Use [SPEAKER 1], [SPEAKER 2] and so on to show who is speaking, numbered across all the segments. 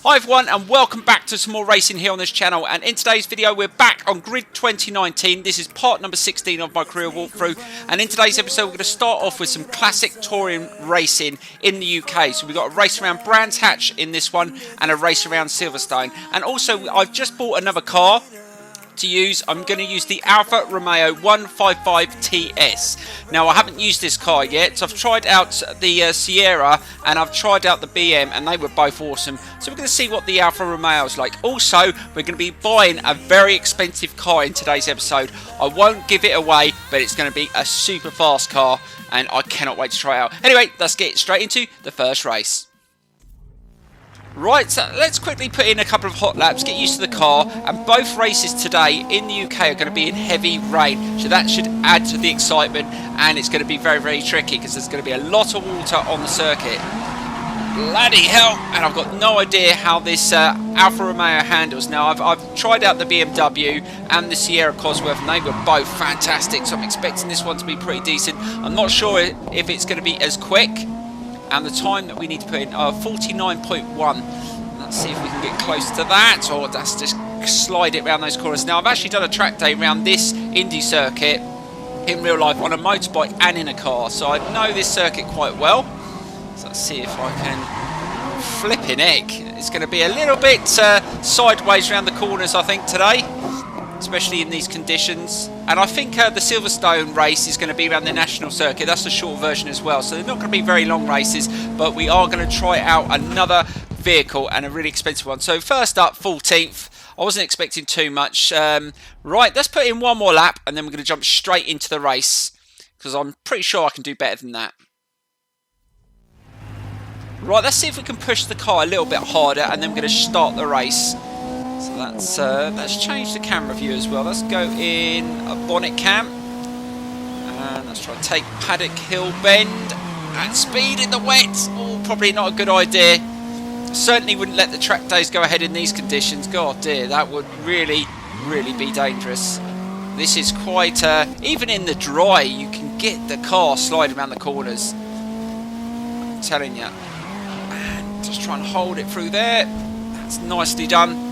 [SPEAKER 1] Hi everyone and welcome back to some more racing here on this channel, and in today's video we're back on Grid 2019. This is part number 16 of my career walkthrough, and in today's episode we're going to start off with some classic touring racing in the UK. So we've got a race around Brands Hatch in this one and a race around Silverstone, and also I've just bought another car to use. I'm going to use the Alfa Romeo 155 TS. Now I haven't used this car yet, so I've tried out the Sierra and I've tried out the BM, and they were both awesome. So we're going to see what the Alfa Romeo is like. Also, we're going to be buying a very expensive car in today's episode. I won't give it away, but it's going to be a super fast car and I cannot wait to try it out. Anyway, let's get straight into the first race. Right, so let's quickly put in a couple of hot laps, get used to the car, and both races today in the UK are going to be in heavy rain, so that should add to the excitement, and it's going to be very, very tricky because there's going to be a lot of water on the circuit. Bloody hell, and I've got no idea how this Alfa Romeo handles. Now, I've tried out the BMW and the Sierra Cosworth, and they were both fantastic, so I'm expecting this one to be pretty decent. I'm not sure if it's going to be as quick. And the time that we need to put in 49.1. Let's see if we can get close to that, or let's just slide it around those corners. Now I've actually done a track day around this Indy circuit in real life on a motorbike and in a car, so I know this circuit quite well. So let's see if I can flipping heck. It's going to be a little bit sideways around the corners, I think, today, especially in these conditions. And I think the Silverstone race is going to be around the national circuit. That's the short version as well, so they're not going to be very long races, but we are going to try out another vehicle, and a really expensive one. So first up, 14th. I wasn't expecting too much. Right, let's put in one more lap and then we're going to jump straight into the race, because I'm pretty sure I can do better than that. Right, let's see if we can push the car a little bit harder, and then we're going to start the race. So let's change the camera view as well. Let's go in a bonnet cam, and let's try to take Paddock Hill Bend at speed in the wet. Oh, probably not a good idea. Certainly wouldn't let the track days go ahead in these conditions. God dear, that would really, really be dangerous. This is quite, even in the dry, you can get the car sliding around the corners. I'm telling you. And just try and hold it through there. That's nicely done.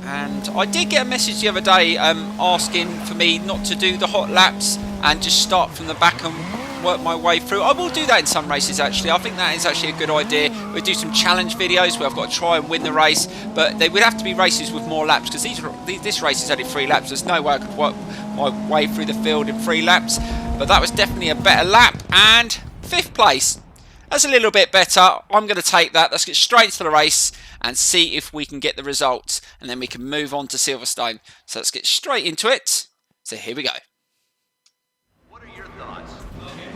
[SPEAKER 1] And I did get a message the other day asking for me not to do the hot laps and just start from the back and work my way through. I will do that in some races, actually. I think that is actually a good idea. We'll do some challenge videos where I've got to try and win the race, but they would have to be races with more laps, because this race is only 3 laps. There's no way I could work my way through the field in 3 laps, but that was definitely a better lap. And 5th place. That's a little bit better. I'm going to take that. Let's get straight to the race and see if we can get the results, and then we can move on to Silverstone. So let's get straight into it. So here we go.
[SPEAKER 2] What are your thoughts?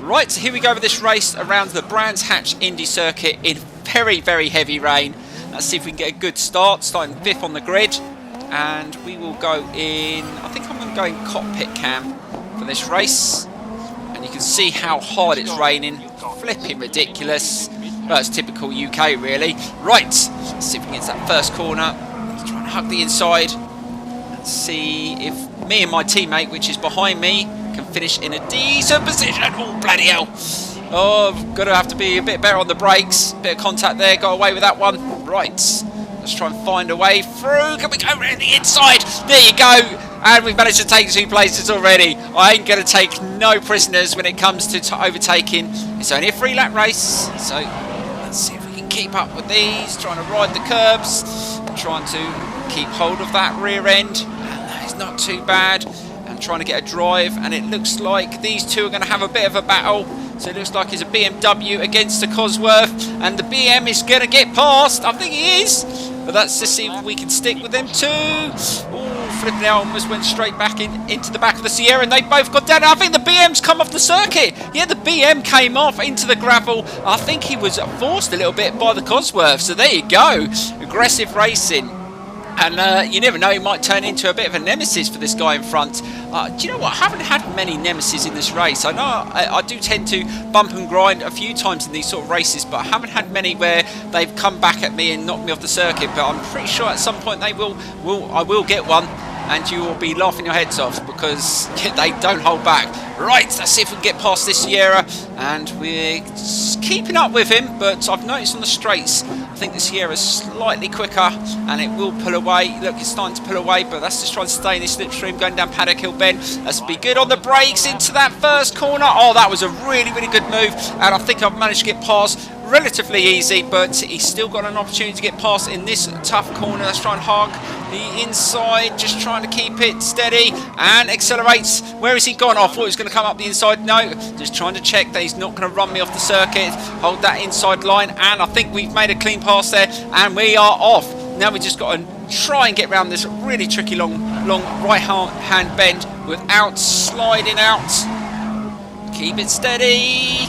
[SPEAKER 1] Right, so here we go with this race around the Brands Hatch Indy circuit in very, very heavy rain. Let's see if we can get a good start, starting 5th on the grid. And we will go in, I think I'm going to go in cockpit cam for this race. And you can see how hard it's raining. Flipping ridiculous. Well, it's typical UK, really. Right, let's see if we can get to that first corner. Let's try and hug the inside. Let's see if me and my teammate, which is behind me, can finish in a decent position. Oh, bloody hell. Oh, I've got to have to be a bit better on the brakes. Bit of contact there, got away with that one. Right, let's try and find a way through. Can we go around the inside? There you go. And we've managed to take 2 places already. I ain't going to take no prisoners when it comes to overtaking. It's only a 3-lap race, so let's see if we can keep up with these. Trying to ride the curbs, trying to keep hold of that rear end. And that is not too bad. And trying to get a drive, and it looks like these two are going to have a bit of a battle. So it looks like it's a BMW against a Cosworth, and the BM is going to get past. I think he is. But let's just see if we can stick with them too. Oh, flipping out, almost went straight back into the back of the Sierra, and they both got down. I think the BM's come off the circuit. Yeah, the BM came off into the gravel. I think he was forced a little bit by the Cosworth. So there you go. Aggressive racing. And you never know, he might turn into a bit of a nemesis for this guy in front. Do you know what? I haven't had many nemesis in this race. I know I do tend to bump and grind a few times in these sort of races, but I haven't had many where they've come back at me and knocked me off the circuit. But I'm pretty sure at some point I will get one, and you will be laughing your heads off, because they don't hold back. Right, let's see if we can get past this Sierra, and we're keeping up with him, but I've noticed on the straights, I think the Sierra's slightly quicker, and it will pull away. Look, it's starting to pull away, but that's just trying to stay in this slipstream, going down Paddock Hill Bend. Let's be good on the brakes into that first corner. Oh, that was a really, really good move, and I think I've managed to get past relatively easy, but he's still got an opportunity to get past in this tough corner. Let's try and hog the inside, just trying to keep it steady, and accelerates. Where is he gone? Oh, I thought he was going to come up the inside. No, just trying to check that he's not going to run me off the circuit. Hold that inside line, and I think we've made a clean pass there, and we are off. Now we just got to try and get around this really tricky long right hand bend without sliding out. Keep it steady.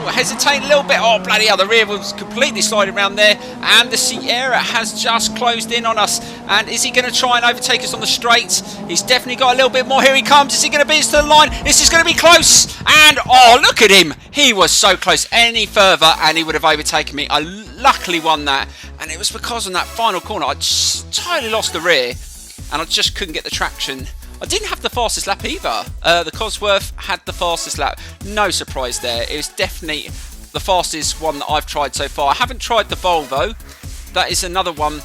[SPEAKER 1] Hesitate a little bit. Oh, bloody hell, the rear was completely sliding around there, and the Sierra has just closed in on us. And is he going to try and overtake us on the straights? He's definitely got a little bit more. Here he comes. Is he going to beat us to the line? This is going to be close, and oh, look at him. He was so close. Any further and he would have overtaken me. I luckily won that, and it was because on that final corner I just totally lost the rear, and I just couldn't get the traction. I didn't have the fastest lap either. The Cosworth had the fastest lap. No surprise there. It was definitely the fastest one that I've tried so far. I haven't tried the Volvo. That is another one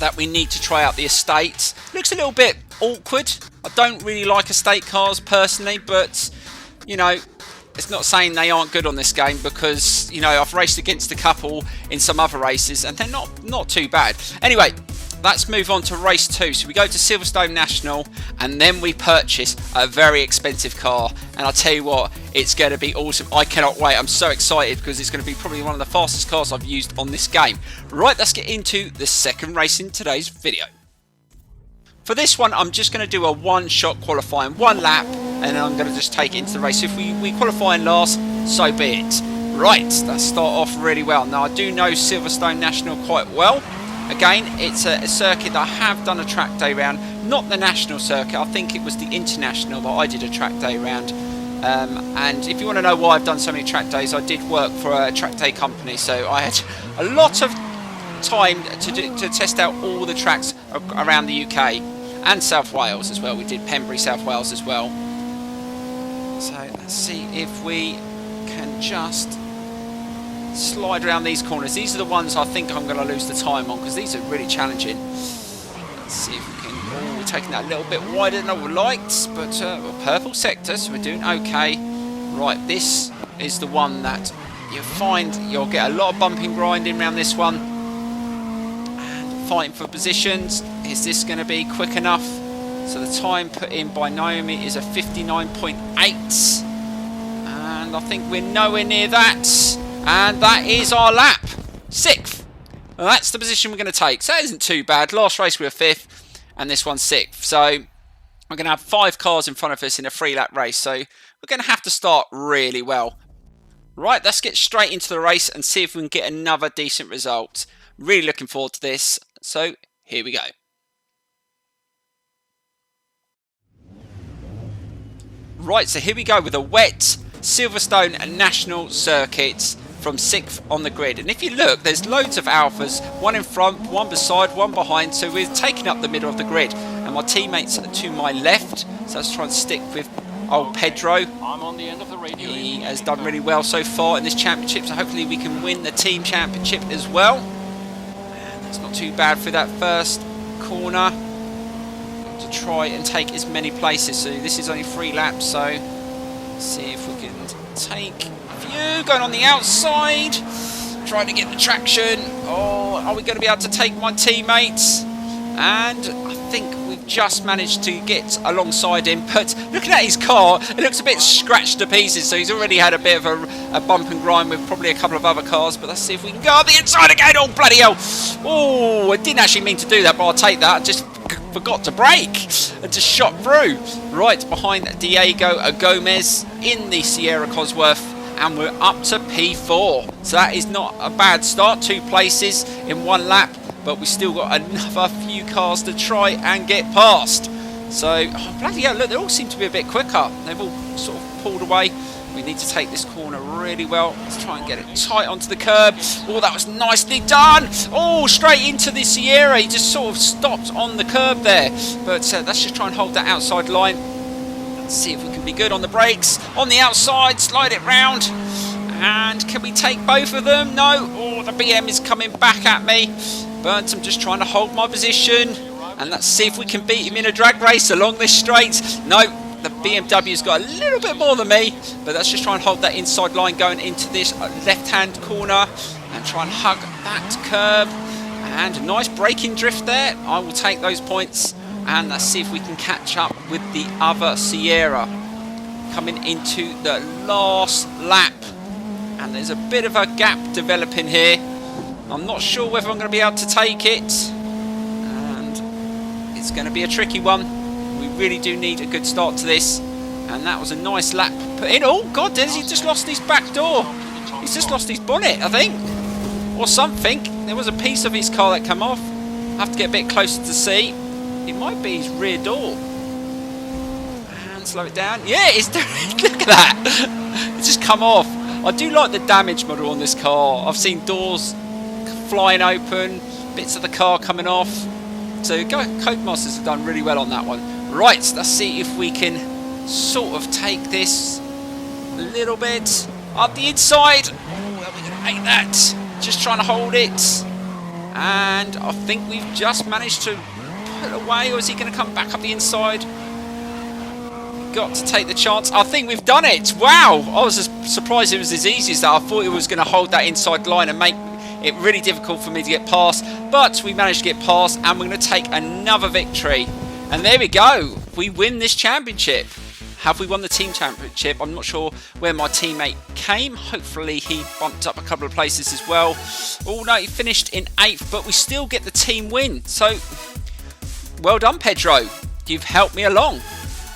[SPEAKER 1] that we need to try out, the Estate. Looks a little bit awkward. I don't really like estate cars personally, but, you know, it's not saying they aren't good on this game, because, you know, I've raced against a couple in some other races and they're not too bad. Anyway, let's move on to race 2. So we go to Silverstone National, and then we purchase a very expensive car, and I'll tell you what, it's going to be awesome. I cannot wait. I'm so excited because it's going to be probably one of the fastest cars I've used on this game. Right, let's get into the second race in today's video. For this one, I'm just going to do a one-shot qualifying, one lap, and then I'm going to just take it into the race. If we qualify and last, so be it. Right, let's start off really well. Now, I do know Silverstone National quite well. Again, it's a circuit that I have done a track day round, not the national circuit. I think it was the international that I did a track day round. And if you want to know why I've done so many track days, I did work for a track day company, so I had a lot of time to test out all the tracks around the UK and South Wales as well. We did Pembury, South Wales as well. So let's see if we can just slide around these corners. These are the ones I think I'm going to lose the time on, because these are really challenging. Let's see if we can. Oh, we're taking that a little bit wider than I would like, but purple sector, so we're doing okay. Right, this is the one that you find you'll get a lot of bumping grinding around this one, and fighting for positions. Is this going to be quick enough? So the time put in by Naomi is a 59.8, and I think we're nowhere near that. And that is our lap. 6th. Well, that's the position we're going to take. So that isn't too bad. Last race we were 5th, and this one's 6th. So we're going to have 5 cars in front of us in a 3-lap race. So we're going to have to start really well. Right, let's get straight into the race and see if we can get another decent result. Really looking forward to this. So here we go. Right, so here we go with a wet Silverstone National Circuit from 6th on the grid. And if you look, there's loads of Alphas, one in front, one beside, one behind, so we're taking up the middle of the grid. And my teammates to my left, so let's try and stick with old Pedro.
[SPEAKER 2] I'm on the end of the radio.
[SPEAKER 1] He has done really well so far in this championship, so hopefully we can win the team championship as well. And that's not too bad for that first corner. To try and take as many places, so this is only 3 laps, so let's see if we can take a few. Going on the outside, trying to get the traction. Oh, are we going to be able to take my teammates? And I think we've just managed to get alongside him, but looking at his car, it looks a bit scratched to pieces, so he's already had a bit of a bump and grind with probably a couple of other cars. But let's see if we can go on the inside again. Oh, bloody hell. Oh, I didn't actually mean to do that, but I'll take that. I just forgot to brake and just shot through. Right behind Diego Gomez in the Sierra Cosworth, and we're up to P4. So that is not a bad start. 2 places in 1 lap, but we still got another few cars to try and get past. So, oh, bloody hell, look, they all seem to be a bit quicker. They've all sort of pulled away. We need to take this corner really well. Let's try and get it tight onto the curb. Oh, that was nicely done. Oh, straight into the Sierra. He just sort of stopped on the curb there. But let's just try and hold that outside line. Let's see if we can be good on the brakes. On the outside, slide it round. And can we take both of them? No. Oh, the BM is coming back at me. But I'm just trying to hold my position. And let's see if we can beat him in a drag race along this straight. No, the BMW's got a little bit more than me. But let's just try and hold that inside line going into this left-hand corner. And try and hug that curb. And a nice braking drift there. I will take those points. And let's see if we can catch up with the other Sierra. Coming into the last lap. And there's a bit of a gap developing here. I'm not sure whether I'm going to be able to take it. And it's going to be a tricky one. We really do need a good start to this. And that was a nice lap put in. Oh, God, he just lost his back door. He's just lost his bonnet, I think. Or something. There was a piece of his car that came off. I have to get a bit closer to see. It might be his rear door. And slow it down. Yeah, it's look at that. It's just come off. I do like the damage model on this car. I've seen doors flying open, bits of the car coming off. So Codemasters have done really well on that one. Right, let's see if we can sort of take this a little bit up the inside. Oh, are we going to make that? Just trying to hold it. And I think we've just managed to pull away, or is he going to come back up the inside? Got to take the chance. I think we've done it. Wow, I was just surprised it was as easy as that. I thought it was going to hold that inside line and make it really difficult for me to get past, but we managed to get past, and we're going to take another victory. And there we go. We win this championship. Have we won the team championship? I'm not sure where my teammate came. Hopefully he bumped up a couple of places as well. Oh no, he finished in 8th, but we still get the team win. So well done, Pedro. You've helped me along.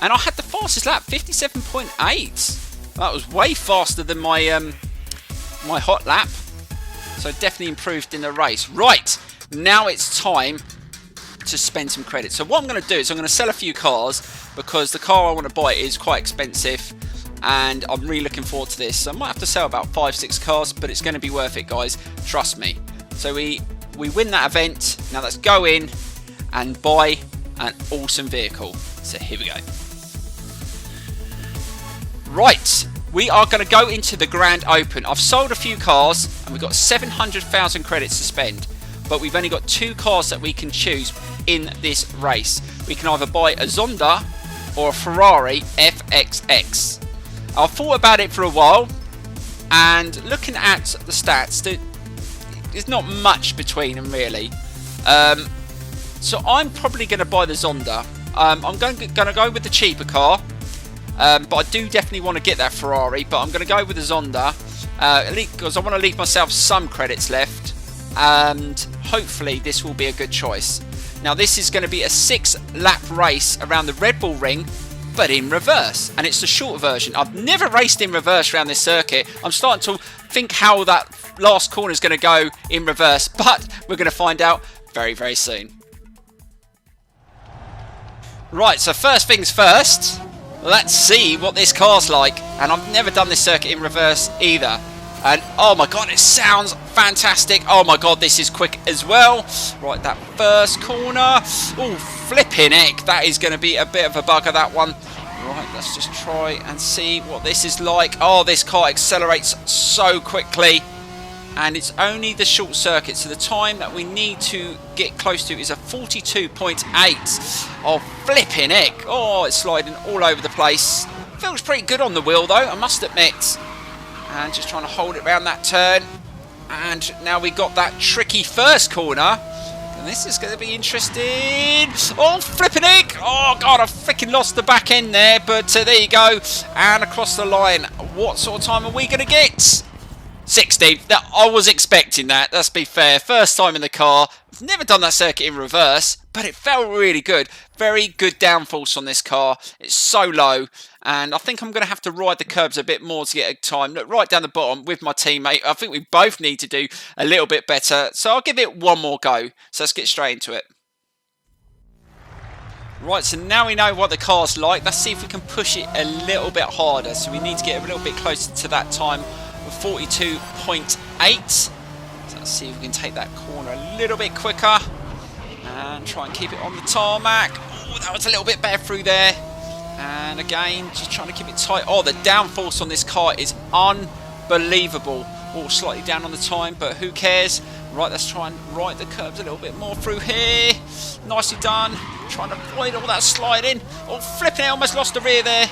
[SPEAKER 1] And I had the fastest lap, 57.8. That was way faster than my my hot lap. So definitely improved in the race. Right, now it's time to spend some credit. So what I'm going to do is I'm going to sell a few cars, because the car I want to buy is quite expensive. And I'm really looking forward to this. So I might have to sell about 5-6 cars, but it's going to be worth it, guys. Trust me. So we win that event. Now let's go in and buy an awesome vehicle. So here we go. Right, we are going to go into the Grand Open. I've sold a few cars and we've got 700,000 credits to spend, but we've only got 2 cars that we can choose in this race. We can either buy a Zonda or a Ferrari FXX. I've thought about it for a while, and looking at the stats, there's not much between them really. So I'm probably going to buy the Zonda. I'm going to go with the cheaper car. But I do definitely want to get that Ferrari, but I'm going to go with the Zonda because I want to leave myself some credits left, and hopefully this will be a good choice. Now this is going to be a 6-lap race around the Red Bull Ring, but in reverse, and it's the short version. I've never raced in reverse around this circuit. I'm starting to think how that last corner is going to go in reverse, but we're going to find out very, very soon. Right, so first things first. Let's see what this car's like. And I've never done this circuit in reverse either. And oh my god, it sounds fantastic. Oh my god, this is quick as well. Right, that first corner. Oh, flipping heck. That is going to be a bit of a bugger, that one. Right, let's just try and see what this is like. Oh, this car accelerates so quickly. And it's only the short circuit, so the time that we need to get close to is a 42.8. Oh, flipping heck. Oh, it's sliding all over the place. Feels pretty good on the wheel, though, I must admit. And just trying to hold it around that turn. And now we got that tricky first corner. And this is going to be interesting. Oh, flipping heck. Oh, God, I freaking lost the back end there. But there you go. And across the line. What sort of time are we going to get? 60. I was expecting that, let's be fair. First time in the car. I've never done that circuit in reverse, but it felt really good. Very good downforce on this car. It's so low, and I think I'm going to have to ride the curbs a bit more to get a time. Look, right down the bottom with my teammate. I think we both need to do a little bit better, so I'll give it one more go. So let's get straight into it. Right, so now we know what the car's like. Let's see if we can push it a little bit harder. So we need to get a little bit closer to that time. 42.8. So let's see if we can take that corner a little bit quicker and try and keep it on the tarmac. Oh, that was a little bit better through there. And again, just trying to keep it tight. Oh, the downforce on this car is unbelievable. Oh, slightly down on the time, but who cares? Right, let's try and right the curbs a little bit more through here. Nicely done. Trying to avoid all that sliding. Oh, flipping it, almost lost the rear there.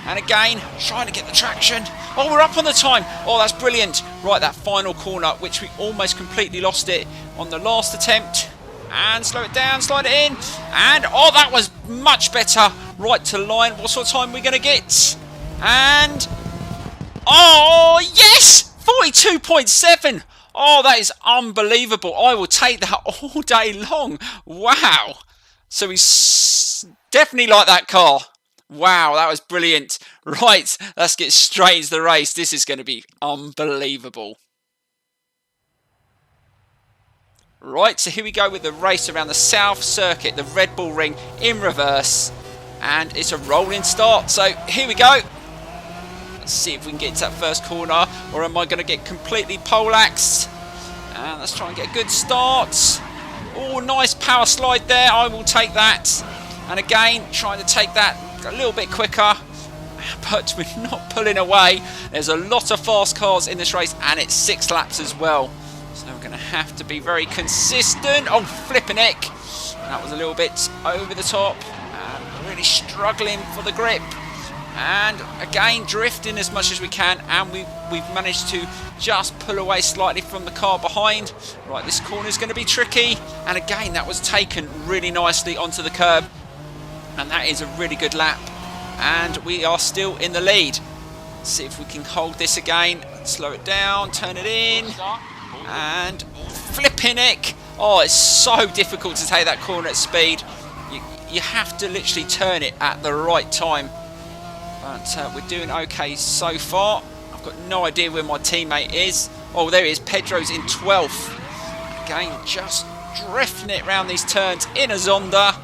[SPEAKER 1] And again, trying to get the traction. Oh, we're up on the time. Oh, that's brilliant. Right, that final corner, which we almost completely lost it on the last attempt. And slow it down, slide it in. And, oh, that was much better. Right to line. What sort of time are we going to get? And, oh, yes! 42.7. Oh, that is unbelievable. I will take that all day long. Wow. So he's definitely like that car. Wow, that was brilliant. Right, let's get straight into the race. This is going to be unbelievable. Right, so here we go with the race around the South Circuit, the Red Bull Ring in reverse. And it's a rolling start. So here we go. Let's see if we can get to that first corner, or am I going to get completely poleaxed? And let's try and get a good start. Oh, nice power slide there. I will take that. And again, trying to take that a little bit quicker. But we're not pulling away. There's a lot of fast cars in this race, and it's 6 laps as well. So we're going to have to be very consistent. Oh, flipping heck. That was a little bit over the top. And really struggling for the grip. And again, drifting as much as we can, and we've managed to just pull away slightly from the car behind. Right, this corner is going to be tricky, and again, that was taken really nicely onto the curb, and that is a really good lap, and we are still in the lead. Let's see if we can hold this again, slow it down, turn it in, and flipping it. Oh, it's so difficult to take that corner at speed. You have to literally turn it at the right time. But we're doing okay so far. I've got no idea where my teammate is. Oh, there he is. Pedro's in 12th. Again, just drifting it around these turns in a Zonda.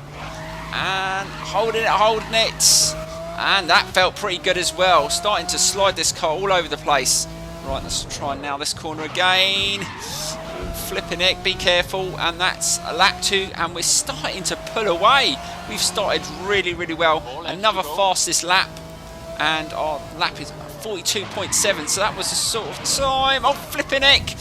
[SPEAKER 1] And holding it. And that felt pretty good as well. Starting to slide this car all over the place. Right, let's try now this corner again. Flipping it, be careful. And that's a lap 2. And we're starting to pull away. We've started really, really well. Another fastest lap. And our lap is 42.7, so that was the sort of time. Oh, flipping heck.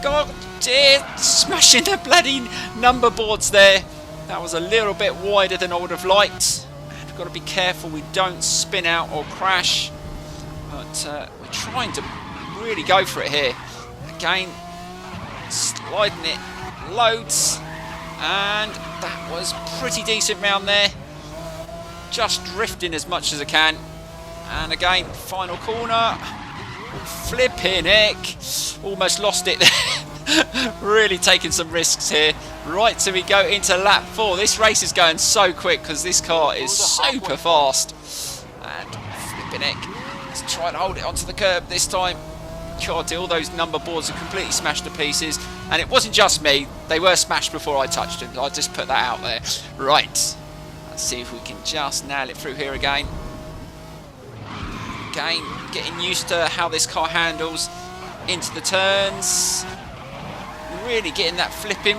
[SPEAKER 1] God dear, smashing the bloody number boards there. That was a little bit wider than I would have liked. And we've got to be careful we don't spin out or crash. But we're trying to really go for it here. Again, sliding it loads. And that was pretty decent round there. Just drifting as much as I can. And again, final corner. Flipping heck. Almost lost it there. Really taking some risks here. Right, so we go into lap 4. This race is going so quick because this car is super fast. And flipping heck. Let's try and hold it onto the curb this time. God, all those number boards are completely smashed to pieces. And it wasn't just me. They were smashed before I touched them. I'll just put that out there. Right. Let's see if we can just nail it through here again. Again, getting used to how this car handles into the turns. Really getting that flipping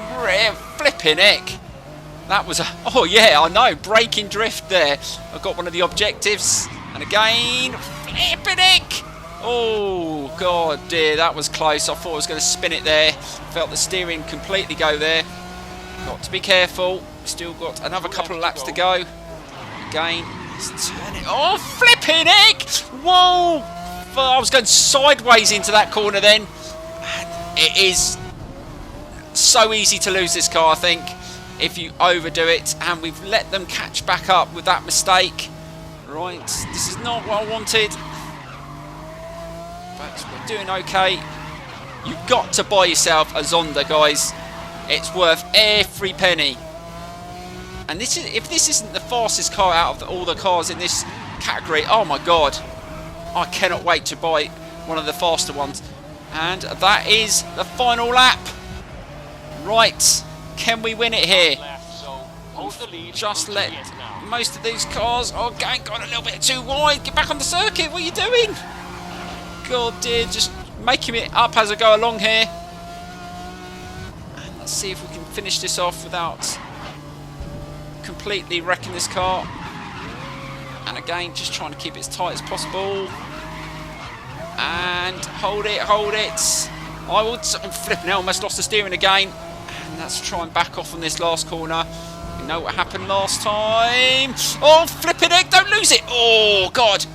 [SPEAKER 1] heck. That was a, oh yeah, I know, braking drift there. I got one of the objectives. And again, flipping heck. Oh, God dear, that was close. I thought I was going to spin it there. Felt the steering completely go there. Got to be careful. Still got another couple of laps to go. Again. Turn it. Oh, flipping heck! Whoa! I was going sideways into that corner then. And it is so easy to lose this car, I think, if you overdo it. And we've let them catch back up with that mistake. Right, this is not what I wanted. But we're doing okay. You've got to buy yourself a Zonda, guys. It's worth every penny. And this is, if this isn't the fastest car out of all the cars in this category, oh my God. I cannot wait to buy one of the faster ones. And that is the final lap. Right. Can we win it here? Just let most of these cars, oh, going a little bit too wide. Get back on the circuit. What are you doing? God dear, just making it up as I go along here. And let's see if we can finish this off without completely wrecking this car. And again, just trying to keep it as tight as possible. And hold it, hold it. I'm flipping out, almost lost the steering again. And let's try and back off on this last corner. You know what happened last time. Oh, flipping it, don't lose it. Oh, God.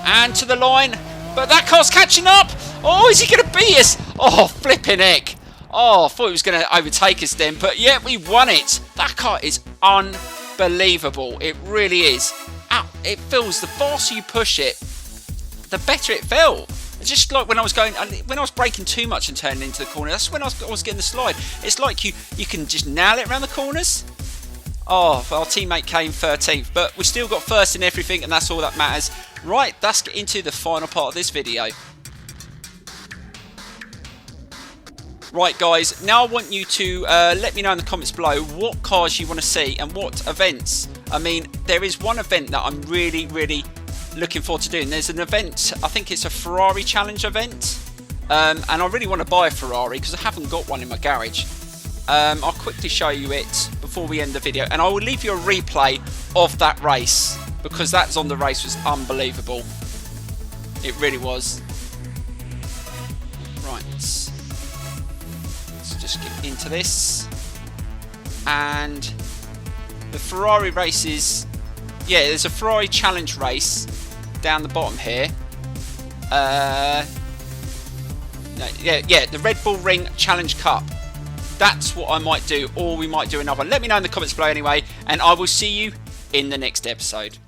[SPEAKER 1] And to the line. But that car's catching up. Oh, is he going to beat us? Oh, flipping heck. Oh, I thought he was going to overtake us then. But yeah, we won it. That car is unbelievable. It really is. It feels, the faster you push it, the better it felt. It's just like when I was braking too much and turning into the corner. That's when I was getting the slide. It's like you can just nail it around the corners. Oh, our teammate came 13th, but we still got first in everything, and that's all that matters. Right, let's get into the final part of this video. Right, guys, now I want you to let me know in the comments below what cars you want to see and what events. I mean, there is one event that I'm really, really looking forward to doing. There's an event, I think it's a Ferrari challenge event, and I really want to buy a Ferrari because I haven't got one in my garage. I'll quickly show you it before we end the video, and I will leave you a replay of that race because that ZONDA race was unbelievable. It really was. Right, let's just get into this. And the Ferrari races, yeah, there's a Ferrari challenge race down the bottom here. Yeah, the Red Bull Ring Challenge Cup. That's what I might do, or we might do another one. Let me know in the comments below anyway, and I will see you in the next episode.